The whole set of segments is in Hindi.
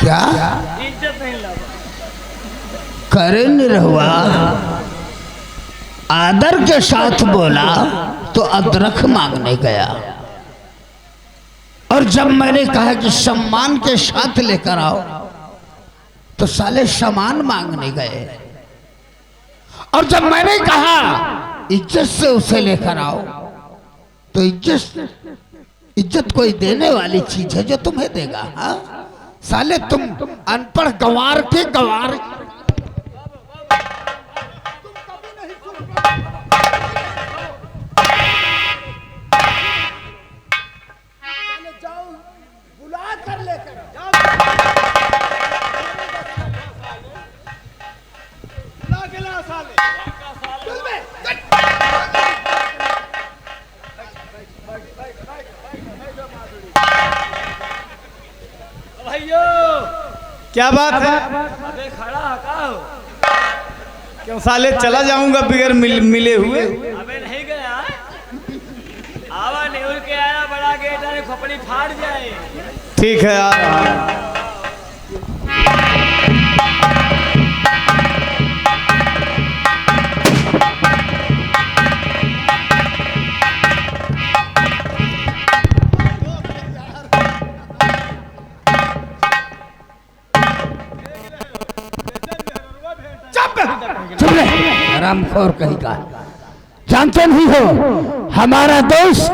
क्या इज्जत नहीं लगा करे निरहुआ आदर के साथ बोला तो अदरक मांगने गया, और जब मैंने कहा कि सम्मान के साथ लेकर आओ तो साले सामान मांगने गए, और जब मैंने कहा इज्जत से उसे लेकर आओ तो इज्जत कोई देने वाली चीज है जो तुम्हें देगा। हाँ साले तुम अनपढ़ गंवार के गंवार। जाओ बुला कर लेकर क्या बात है? अबे खड़ा हका हो क्यों साले चला जाऊंगा बगैर मिले हुए? अबे नहीं गया आवा नेहुर के आया बड़ा गेट है खोपड़ी फाड़ जाए। ठीक है यार। हरामखोर कहीं का। जानते नहीं हो हमारा दोस्त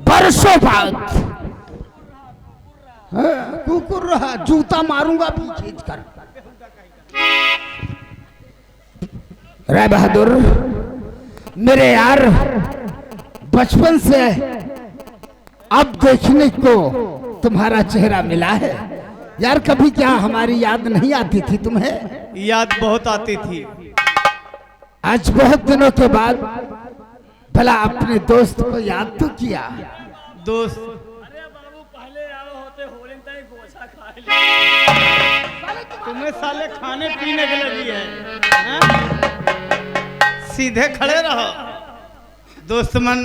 बरसों बाद कुकुर रहा, जूता मारूंगा भी खींच कर। राय बहादुर मेरे यार बचपन से अब देखने को तुम्हारा चेहरा मिला है यार, कभी क्या हमारी याद नहीं आती थी तुम्हें? याद बहुत आती थी। आज बहुत दिनों के बाद भला अपने दोस्त को याद तो किया। दोस्त अरे बाबू पहले आओ होते होली तक गोछा खा ले। तुम्हें साले खाने पीने के लगी है, हैं? सीधे खड़े रहो। दुश्मन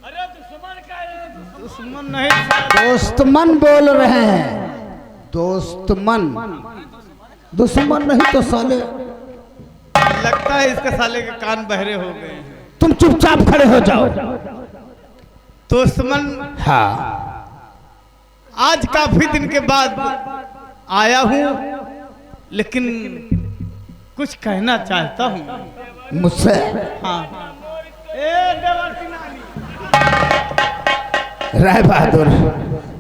अरे दुश्मन का है दुश्मन नहीं, दोस्तमन बोल रहे हैं, दोस्तमन दुश्मन नहीं तो साले। लगता है इसके साले के कान बहरे हो गए हैं। तुम चुपचाप खड़े हो जाओ। दुश्मन हाँ आज काफी दिन के बाद आया हूँ, लेकिन कुछ कहना चाहता हूँ मुझसे। हाँ। राय बहादुर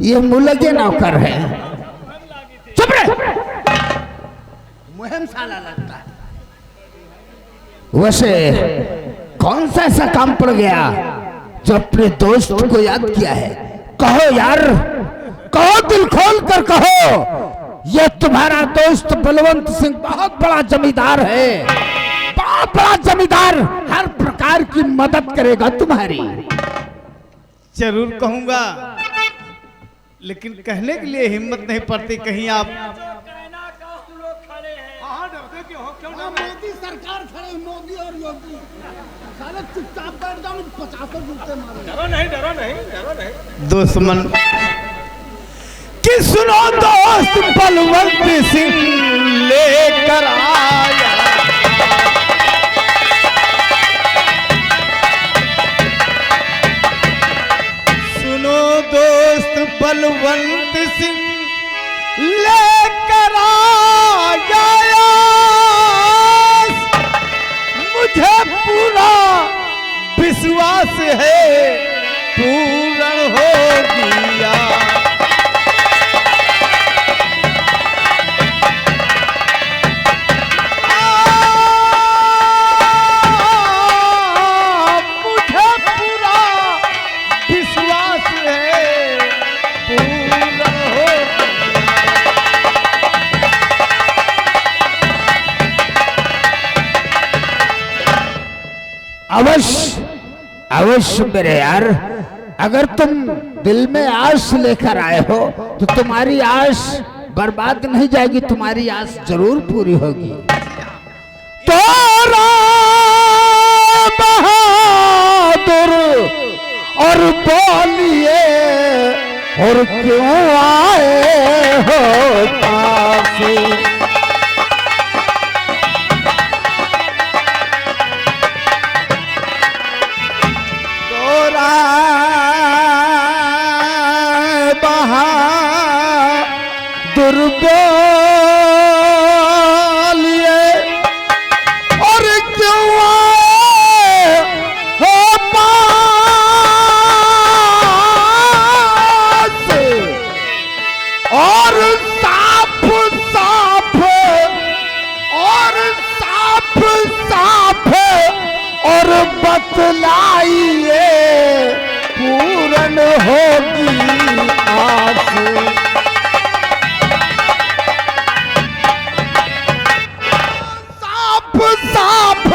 ये मुलगे नौकर है। चुप रहे, मुहिम साला लगता है। वैसे कौन सा ऐसा काम पड़ गया जो अपने दोस्त को याद किया है? कहो यार, कहो, दिल खोल कर कहो। ये तुम्हारा दोस्त बलवंत सिंह बहुत बड़ा जमींदार है, बहुत बड़ा जमींदार, हर प्रकार की मदद करेगा तुम्हारी। जरूर कहूंगा, लेकिन कहने के लिए हिम्मत नहीं पड़ती। कहीं आप कहना का हम लोग खड़े हैं। हाँ डरते क्यों हो? क्यों ना मोदी सरकार खड़े, मोदी और योगी साले चुपचाप बैठ जाओ, 50 जूते मारो। डरो नहीं डरो नहीं डरो नहीं। दुश्मन कि सुनो दोस्त बलवंत सिंह लेकर आया, सुनो दोस्त बलवंत सिंह लेकर आया, मुझे पूरा विश्वास है पूर्ण हो गया। मुझे पूरा विश्वास है पूर्ण हो अवश्य अवश्य मेरे यार, अगर तुम दिल में आस लेकर आए हो तो तुम्हारी आस बर्बाद नहीं जाएगी, तुम्हारी आस जरूर पूरी होगी। तो बहादुर और बोलिए और क्यों आए हो बतलाइए पूर्ण होगी आस। साफ साफ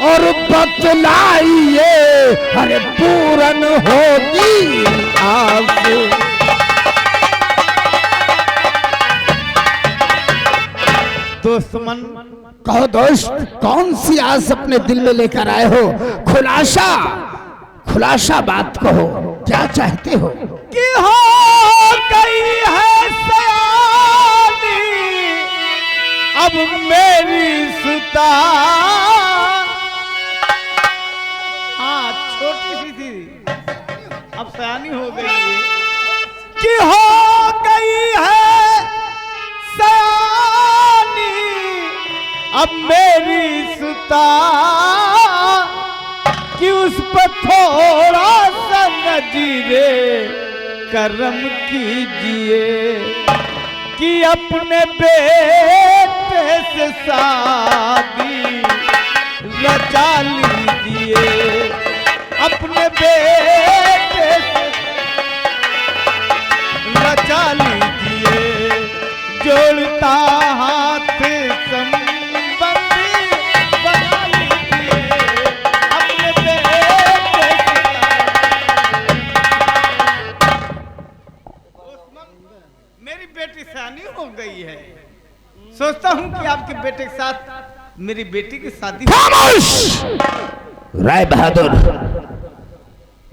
और बतलाइए अरे पूर्ण होगी आस। दोस्त मन, कहो दोस्त, कौन सी आस अपने दिल में लेकर आए हो? खुलासा खुलासा बात कहो, क्या चाहते हो? कि हो गई है सयानी अब मेरी सुता। हाँ, छोटी सी थी, अब सयानी हो गई है। कि हो गई है सयानी अब मेरी सुता, कि उस पर थोड़ा सा नजीरे करम कीजिए, कि अपने बेटे से शादी रचा लीजिए, अपने बेटे से रचा लीजिए, जोड़ता हाथ संबंधी बना लीजिए, अपने बेटे से। मेरी बेटी सयानी हो गई है, सोचता हूँ कि आपके बेटे के साथ मेरी बेटी की शादी। खामोश राय बहादुर,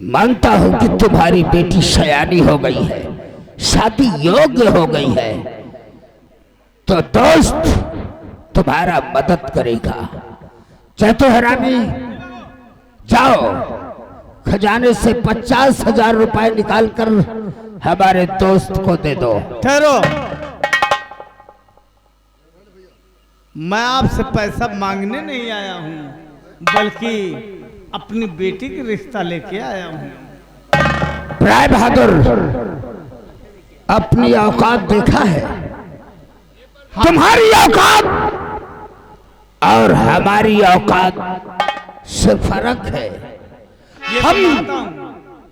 मानता हूं कि तुम्हारी बेटी सयानी हो गई है, शादी योग्य हो गई है, तो दोस्त तुम्हारा मदद करेगा। चाहते हो हरामी, जाओ खजाने से 50,000 रुपए निकालकर हमारे दोस्त को दे दो। ठहरो, मैं आपसे पैसा मांगने नहीं आया हूं, बल्कि अपनी बेटी की रिश्ता लेके आया हूं। राय बहादुर, अपनी औकात देखा है? तुम्हारी औकात और हमारी औकात से फर्क है। ये हम तो बताता हूं।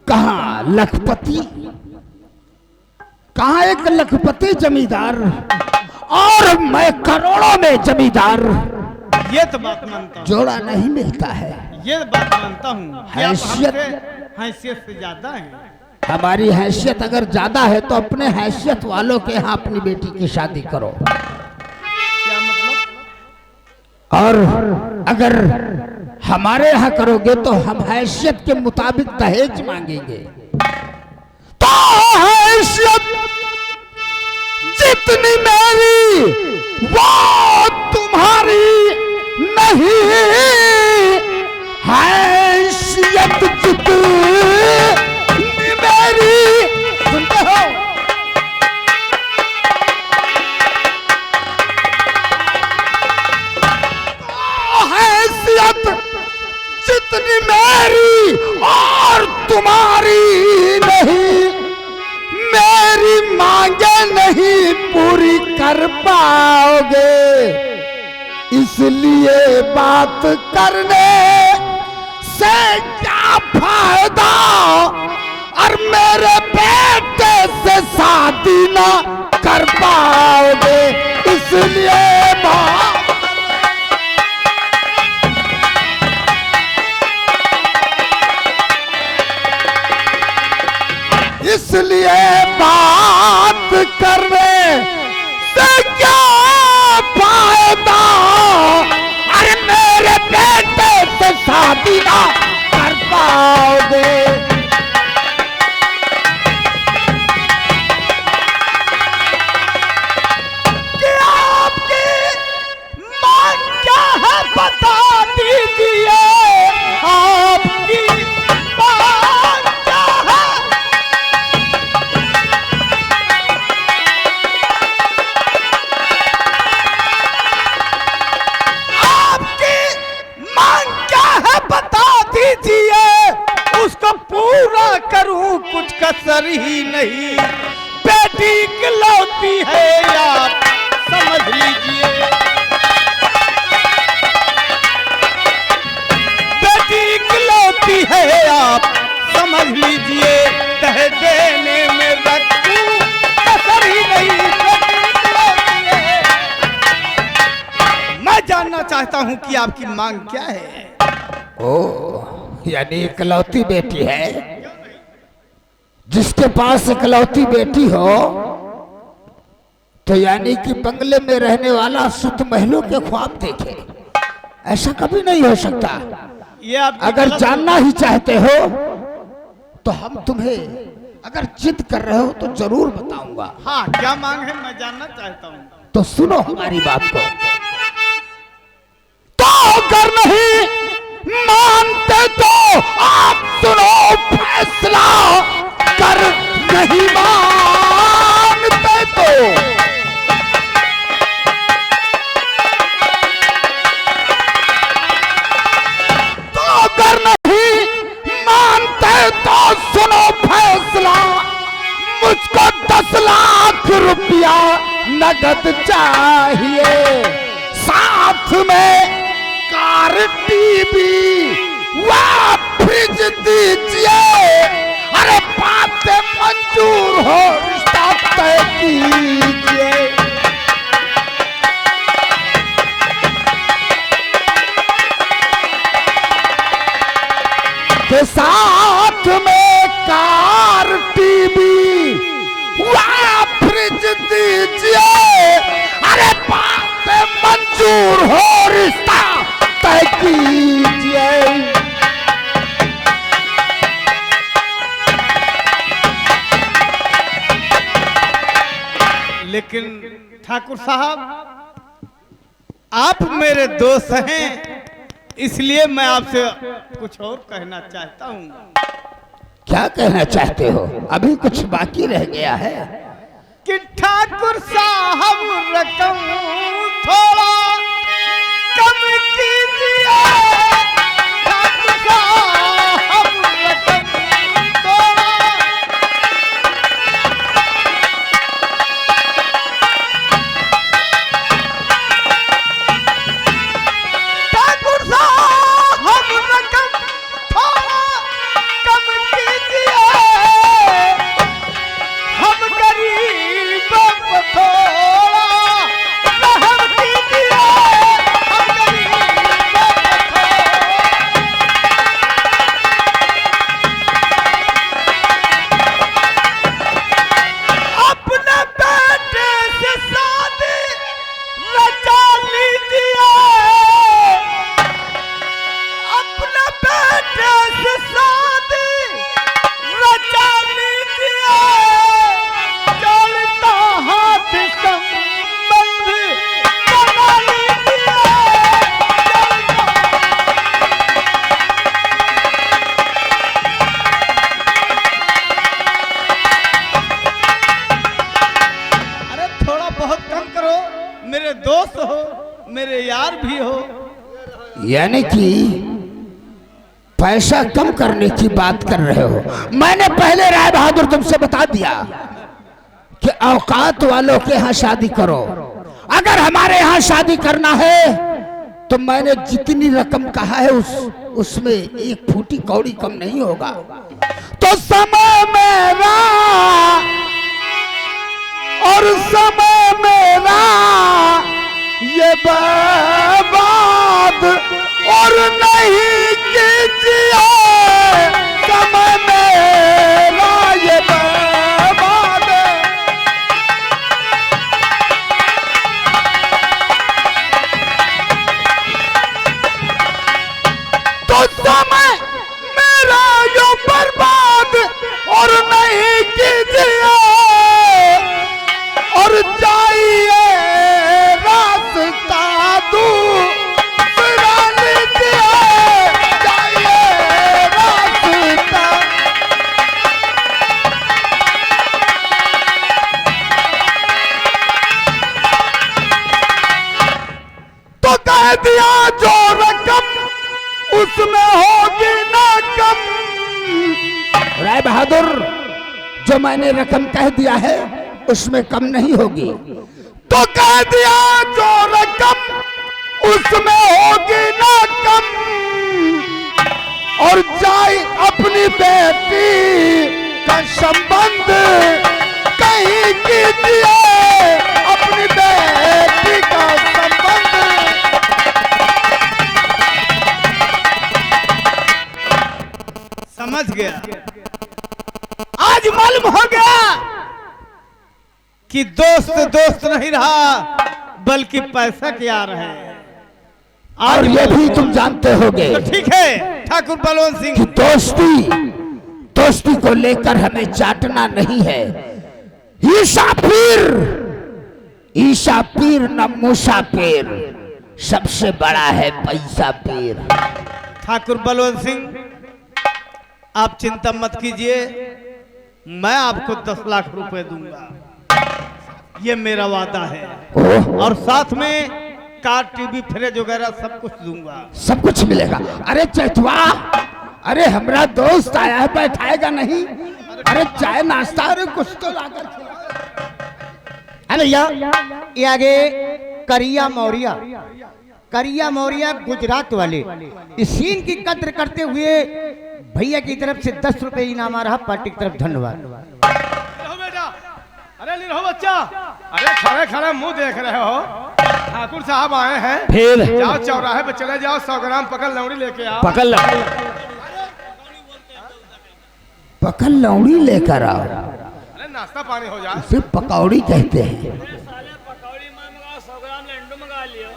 कहाँ लखपति, कहाँ एक लखपति जमींदार और मैं करोड़ों में जमींदार, ये तो बात मानता हूँ, जोड़ा नहीं मिलता है। ये बात मानता हूँ कि आप हैसियत- हमसे हैसियत से ज्यादा हैं। हमारी हैसियत अगर ज्यादा है तो अपने हैसियत वालों के यहाँ अपनी बेटी की शादी करो, क्या मतलब? और अगर हमारे यहाँ करोगे तो हम हैसियत के मुताबिक दहेज मांगेंगे। तो हैसियत जितनी मेरी वो तुम्हारी नहीं, हैसियत जितनी मेरी, सुनते हो? हैसियत जितनी मेरी और तुम्हारी नहीं, मेरी मांगे नहीं पूरी कर पाओगे, इसलिए बात करने से क्या फायदा, और मेरे बेटे से शादी ना कर पाओगे, इसलिए बात। इसलिए बात करने से क्या फायदा, अरे मेरे बेटे से शादी ना कर पाओगे। कि आपकी मांग क्या है बता दीजिए, आपकी मांग क्या है? करूं कुछ कसर ही नहीं, बेटी इकलौती है आप समझ लीजिए, बेटी बेटी है आप समझ लीजिए, कह देने में रखूं कसर ही नहीं, मैं जानना चाहता हूं कि आपकी मांग क्या है। ओ, यानी इकलौती बेटी है। जिसके पास इकलौती बेटी हो तो यानी कि बंगले में रहने वाला सुत महलों के ख्वाब देखे, ऐसा कभी नहीं हो सकता। ये आप अगर जानना ही चाहते हो तो हम तुम्हें, अगर जिद कर रहे हो तो जरूर बताऊंगा। हाँ, क्या मांग है मैं जानना चाहता हूँ। तो सुनो हमारी बात को। तो अगर नहीं मानते तो आप सुनो फैसला, कर नहीं मानते तो अगर नहीं मानते तो सुनो फैसला, मुझको 10 लाख रुपया नगद चाहिए, साथ में कार, टीवी व फ्रिज दीजिए। अरे बातें मंजूर हो, रिश्ता तय कीजिए। के साथ में कार, टीवी व फ्रिज दीजिए। अरे बातें मंजूर हो, रिश्ता तय कीजिए। लेकिन ठाकुर साहब, आप मेरे दोस्त हैं, इसलिए मैं आपसे कुछ और कहना चाहता हूँ। क्या कहना चाहते हो? अभी कुछ बाकी रह गया है। कि ठाकुर साहब रकम थोड़ा कम कीजिए, ठाकुर साहब रकम थोड़ा। ठाकुर साहब रकम थोड़ा कम कीजिए, हम गरीब थोड़ा रहम कीजिए, हम गरीब थोड़ा। अपने बेटे से शादी रचा लीजिए, अपने बेटे से शादी रचा लीजिए, चलता हाथ संबंध बना लीजिए, अरे थोड़ा बहुत कम करो, मेरे दोस्त हो, मेरे यार भी हो। यानी कि पैसा कम करने की बात कर रहे हो। मैंने पहले राय बहादुर तुमसे बता दिया कि औकात वालों के यहाँ शादी करो। अगर हमारे यहाँ शादी करना है तो मैंने जितनी रकम कहा है उसमें 1 फूटी कौड़ी कम नहीं होगा। तो समय मेरा और समय मेरा ये बर्बाद और नहीं कीजिए, समय मेरा ये बर्बाद। तो समय मेरा ये बर्बाद और नहीं कीजिए, और जाइए रास्ता दूसरा लीजिए, जाइए रास्ता। तो कह दिया जो रकम उसमें होगी ना कम। राय बहादुर, जो मैंने रकम कह दिया है उसमें कम नहीं होगी। तो कह दिया जो रकम उसमें होगी ना कम, और जाए बेटी का संबंध कहीं कीजिए, अपनी बेटी का संबंध। समझ गया, आज मालूम हो गया कि दोस्त दोस्त नहीं रहा बल्कि पैसा क्या रहा है। और ये भी तुम जानते होगे तो ठीक है ठाकुर बलवंत सिंह, कि दोस्ती को लेकर हमें चाटना नहीं है। ईसा पीर न मूसा पीर, सबसे बड़ा है पैसा पीर। ठाकुर बलवंत सिंह आप चिंता मत कीजिए, मैं आपको 10 लाख रुपए दूंगा, ये मेरा वादा है। और साथ में कार, टीवी, फ्रिज वगैरह सब कुछ दूंगा। सब कुछ मिलेगा। अरे चैतवा, अरे हमारा दोस्त आया है, बैठाएगा नहीं? अरे चाय नाश्ता, अरे कुछ तो लाकर खिलाओ। अरे ये आगे करिया मौर्या गुजरात वाले इस सीन की कद्र करते हुए भैया की तरफ से 10 रुपए इनाम आ रहा, पार्टी की तरफ धन्यवाद। बेटा, अरे नहीं रहो बच्चा, अरे खड़े खड़े मुंह देख रहे हो, ठाकुर साहब आए हैं, फिर जाओ चौराहे पे चले जाओ, 100 ग्राम पकड़ लौड़ी लेके आओ। पकड़ लौड़ी लेकर आओ। अरे नाश्ता पानी हो जाए। सिर्फ पकौड़ी कहते हैं। साले पकौड़ी मंगा 100 ग्राम लड्डू मंगा लियो।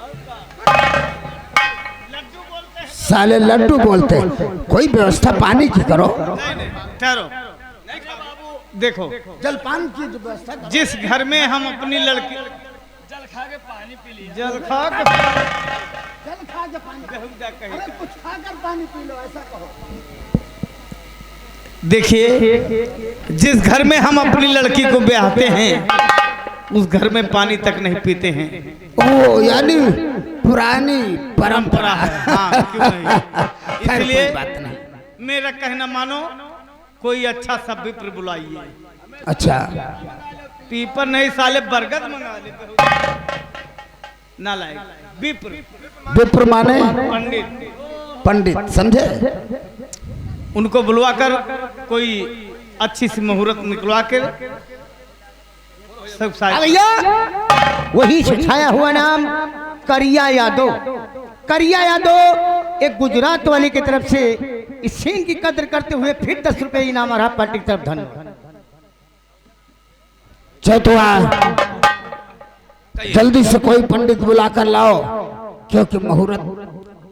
लड्डू बोलते हैं, साले लड्डू बोलते हैं। कोई व्यवस्था पानी की करो। ठहरो, देखो जलपान की जो व्यवस्था करो। जिस घर में हम अपनी लड़की जल खा के पानी पी लिया। जल खा के जल खा के पानी, अरे कुछ खाकर पानी पी लो, ऐसा कहो। देखिए, जिस घर में हम अपनी लड़की को ब्याहते हैं उस घर में पानी तक नहीं पीते हैं। ओ यानी पुरानी परंपरा है। हाँ, क्यों नहीं? खैर, इसलिए कोई बात नहीं। मेरा कहना मानो, कोई अच्छा सा विप्र बुलाइए। अच्छा, पीपर नहीं साले बरगद मंगा लेते हो। ना लाए विप्र माने पंडित, पंडित, समझे? उनको बुलवा कर कोई अच्छी सी मुहूर्त निकलवा कर सब सारे। भैया वही छाया हुआ नाम करिया यादव एक गुजरात वाले की तरफ से इस सीन की कद्र करते हुए फिर 10 रुपए इनाम आ रहा, पार्टी की तरफ धन्यवाद। चैतवा, जल्दी से कोई पंडित बुला कर लाओ, क्योंकि मुहूर्त,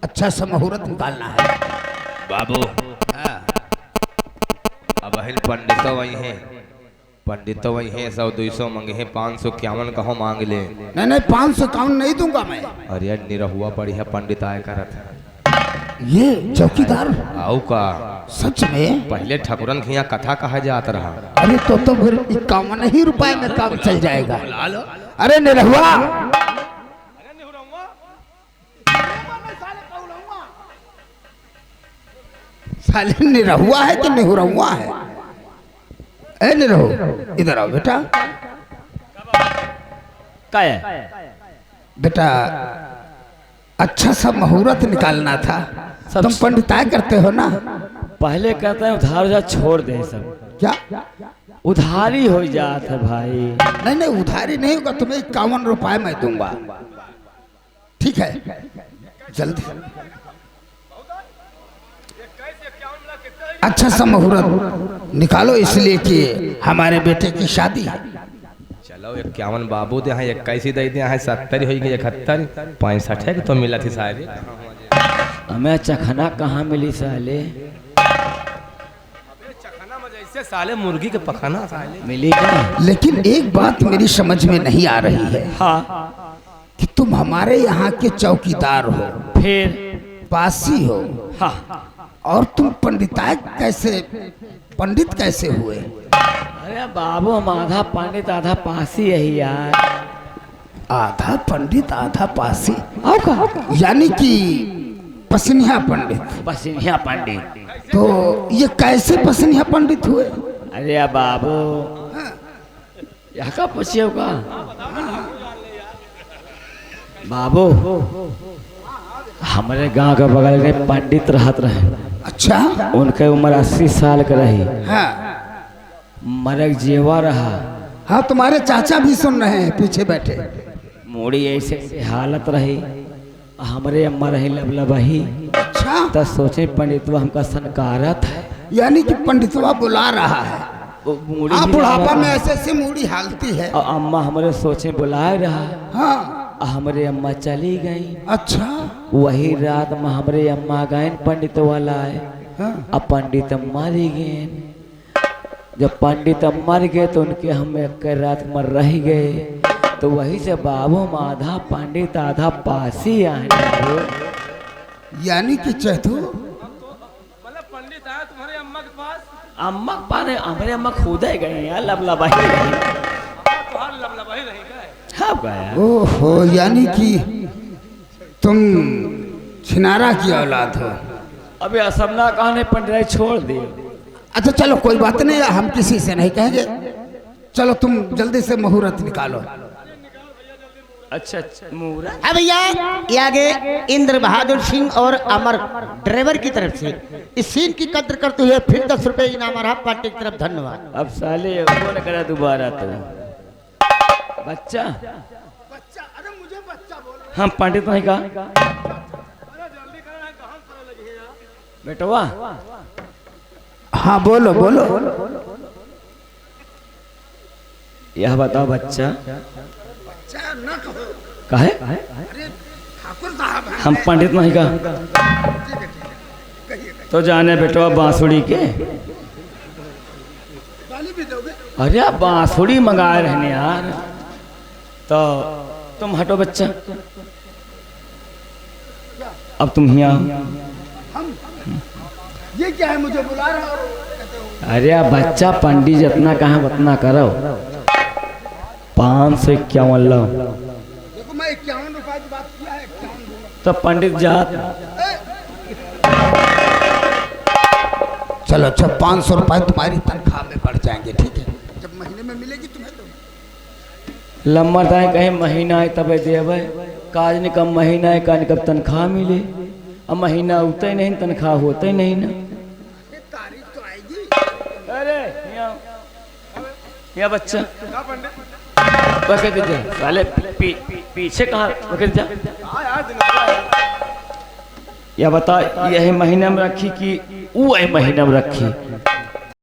अच्छा सा मुहूर्त निकालना है। बाबू अब पंडित तो वही है, पंडित तो वही है। 100-200 मांगे हैं, 551 कहो मांग ले। नहीं 551 नहीं दूंगा मैं। और यार निरहुआ बढ़िया पंडित आया करत है। ये चौकीदार आओ का सच में? पहले ठकुरन के यहाँ कथा कहा जाता रहा। अरे तो फिर 51 ही रुपए में काम चल जाएगा। अरे निरहुआ, साले निरहुआ है कि निहुरहुआ है? ए निरहु, इधर आओ बेटा। क्या है? बेटा, अच्छा सा मुहूर्त निकालना था। तुम पंडिताई करते हो ना? पहले कहते हैं उधार उधार छोड़ दे सब। क्या? उधारी हो जात है भाई। नहीं उधारी नहीं होगा, तुम्हें 51 रुपए मैं दूंगा। ठीक है, जल्दी अच्छा सा मुहूर्त निकालो, इसलिए कि हमारे बेटे की शादी है। चलो 51 बाबू दे, 21 दे दे, 70 हो गई, 71 65 है कि तो मिला थी सारे। हमें चखना कहाँ मिली साले? चखना में जैसे साले मुर्गी के पखाना साले मिली क्या? लेकिन एक बात मेरी समझ में नहीं आ रही है। हाँ, कि तुम हमारे यहाँ के चौकीदार हो, फिर पासी हो, हाँ, और तुम पंडिताई कैसे, पंडित कैसे हुए? अरे बाबू, हम आधा पंडित आधा पासी है यार। आधा पंडित आधा पासी? यानी कि पसनिया पंडित? पसनिया पंडित। तो ये कैसे पसनिया पंडित हुए? अरे बाबू, यहाँ का पूछिए का बाबू, हमारे गांव के बगल में पंडित रहत रहे। अच्छा। उनके उम्र 80 साल के रही। हाँ मरक जेवा रहा। हाँ, तुम्हारे चाचा भी सुन रहे हैं पीछे बैठे। मूड़ी ऐसे हालत रही। हमारे अम्मा रही लबलबही। अच्छा। तो सोचे पंडितवा हमका सनकारत है, यानी कि पंडितवा बुला रहा है। मूड़ी हाँ, भी बुढ़ापा हालत- में ऐसे ऐसे मूड़ी हालती है। और अम्मा हमारे सोचे बुलाए रहा। हाँ। हमारे अम्मा चली गई। अच्छा। वही रात में हमारे अम्मा गए पंडित वाला आए। हाँ। अब पंडित मर गए। जब पंडित मर गए तो उनके हम एक रात में रह गए। तो वही से बाबू में आधा पंडित आधा पासी आए। यानी कि चैतू मतलब पंडित आया तुम्हारे अम्मा के पास? अम्मा के पास हमारे अम्मा खुद ही गए यार, लबलबाही रही। तुम्हारा लबलबाही रही गए। हाँ गया। ओहो, यानी कि तुम छिनारा की औलाद हो। अबे असमना कहने पंडित छोड़ दिए। अच्छा चलो कोई बात नहीं, हम किसी से नहीं कहेंगे। चलो तुम जल्दी से मुहूर्त निकालो। अच्छा मुहूर्त। अब भैया ये आगे इंद्र बहादुर सिंह और अमर ड्राइवर की तरफ से इस सीन की कद्र करते हुए फिर 10 रुपए इनाम रहा। पार्टी की तरफ धन्यवाद। अब साले वो न करा दोबारा तो बच्चा। बच्चा, अरे मुझे बच्चा बोल। हम पंडित नहीं कहा बेटवा। हाँ बोलो बोलो। यह बताओ बच्चा बच्चा न कहो। कहे ठाकुर साहब हैं। हम पंडित नहीं कहा तो जाने बेटवा बांसुड़ी के। गाली भी दोगे? अरे आप बांसुड़ी मंगाए रहने यार। तो तुम हटो बच्चा। अब तुम यहाँ। ये क्या है, मुझे बुला रहा हो? अरे आप बच्चा पंडित जितना कहा उतना करो। 551 लो। देखो मैं 51 रुपए की बात किया है, 51 दूंगा। तो पंडित जात। चलो अच्छा, 500 रुपए तुम्हारी तनख्वाह में बढ़ जाएंगे, ठीक है? जब महीने में मिलेगी तुम्हें तो। लम्बा ताए कहीं महीना है तब देवे। काज ने कम महीना है काज कब तनख्वाह मिले। अब महीना उठता ही नहीं, तनख्वाह होता ही नहीं ना। ये तारीख तो आएगी। अरे यहाँ बच्चा पकड़ दीजिए साले पीछे कहाँ पकड़ जा। या बता यही महीना में रखी कि वो महीना में रखी?